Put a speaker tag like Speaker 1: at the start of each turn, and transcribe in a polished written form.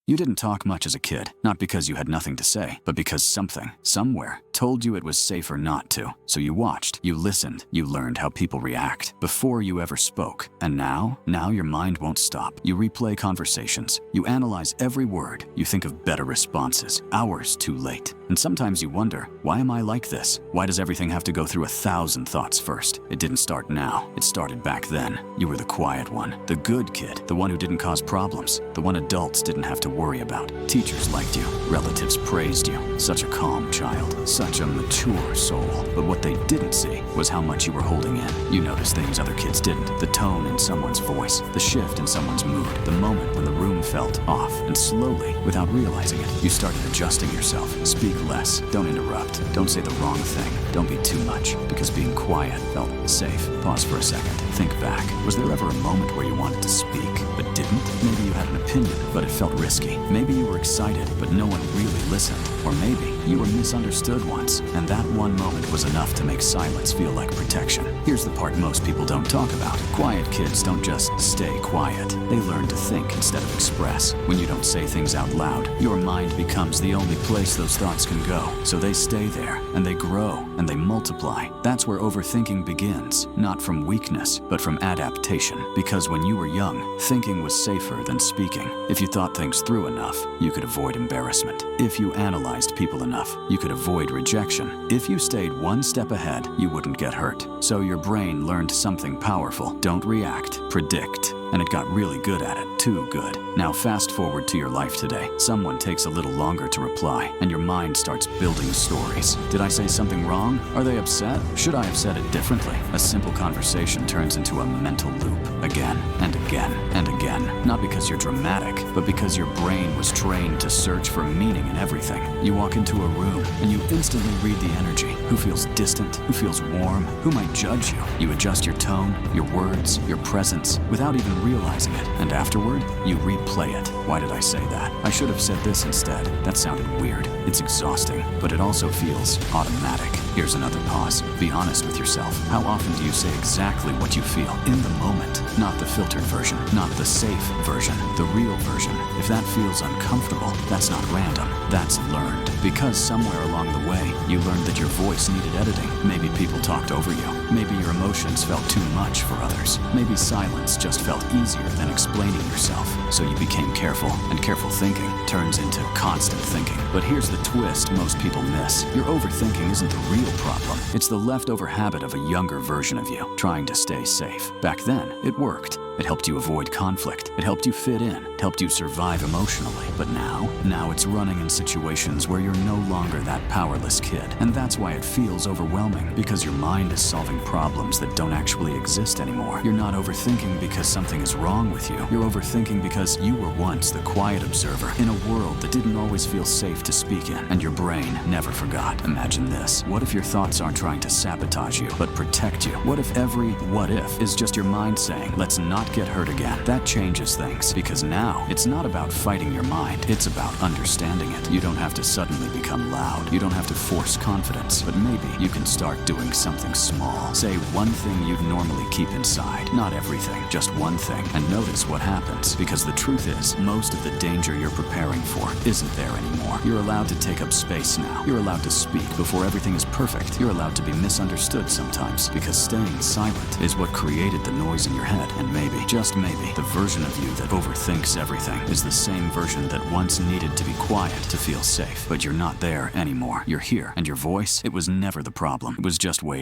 Speaker 1: You didn't talk much as a kid, not because you had nothing to say, but because something, somewhere, told you it was safer not to. So you watched, you listened, you learned how people react before you ever spoke. And now your mind won't stop. You replay conversations, you analyze every word, you think of better responses, hours too late. And sometimes you wonder, why am I like this? Why does everything have to go through 1,000 thoughts first? It didn't start now, it started back then. You were the quiet one, the good kid, the one who didn't cause problems, the one adults didn't have to worry about. Teachers liked you, relatives praised you. Such a calm child, such a mature soul. But what they didn't see was how much you were holding in. You noticed things other kids didn't. The tone in someone's voice, the shift in someone's mood, the moment when the room felt off. And slowly, without realizing it, you started adjusting yourself. Speak less, don't interrupt, don't say the wrong thing, don't be too much, because being quiet felt safe. Pause for a second, think back. Was there ever a moment where you wanted to speak, but didn't? Maybe you had an opinion, but it felt risky. Maybe you were excited, but no one really listened. Or maybe you were misunderstood once, and that one moment was enough to make silence feel like protection. Here's the part most people don't talk about. Quiet kids don't just stay quiet. They learn to think instead of express. When you don't say things out loud, your mind becomes the only place those thoughts can go. So they stay there, and they grow, and they multiply. That's where overthinking begins, not from weakness, but from adaptation. Because when you were young, thinking was safer than speaking. If you thought things through enough, you could avoid embarrassment. If you analyzed people enough, you could avoid rejection. If you stayed one step ahead, you wouldn't get hurt. So your brain learned something powerful. Don't react, predict. And it got really good at it, too good. Now fast forward to your life today. Someone takes a little longer to reply, and your mind starts building stories. Did I say something wrong? Are they upset? Should I have said it differently? A simple conversation turns into a mental loop, again and again and again. Not because you're dramatic, but because your brain was trained to search for meaning in everything. You walk into a room, and you instantly read the energy. Who feels distant? Who feels warm? Who might judge you? You adjust your tone, your words, your presence, without even realizing it. And afterward, you replay it. Why did I say that? I should have said this instead. That sounded weird. It's exhausting, but it also feels automatic. Here's another pause. Be honest with yourself. How often do you say exactly what you feel in the moment? Not the filtered version, not the safe version, the real version. If that feels uncomfortable, that's not random. That's learned. Because somewhere along the way, you learned that your voice needed editing. Maybe people talked over you. Maybe your emotions felt too much for others. Maybe silence just felt easier than explaining yourself. So you became careful, and careful thinking turns into constant thinking. But here's the twist most people miss. Your overthinking isn't the real problem. It's the leftover habit of a younger version of you, trying to stay safe. Back then, it worked. It helped you avoid conflict. It helped you fit in. It helped you survive emotionally. But now it's running in situations where you're no longer that powerless kid. And that's why it feels overwhelming, because your mind is solving problems that don't actually exist anymore. You're not overthinking because something is wrong with you. You're overthinking because you were once the quiet observer in a world that didn't always feel safe to speak in. And your brain never forgot. Imagine this. What if your thoughts aren't trying to sabotage you, but protect you? What if every what if is just your mind saying, let's not get hurt again? That changes things, because now it's not about fighting your mind, it's about understanding it. You don't have to suddenly become loud. You don't have to force confidence, but maybe you can start doing something small. Say one thing you'd normally keep inside. Not everything, just one thing, and notice what happens. Because the truth is, most of the danger you're preparing for isn't there anymore. You're allowed to take up space now. You're allowed to speak before everything is perfect. You're allowed to be misunderstood sometimes, because staying silent is what created the noise in your head. And maybe, just maybe, the version of you that overthinks everything is the same version that once needed to be quiet to feel safe. But you're not there anymore. You're here, and your voice, it was never the problem. It was just waiting.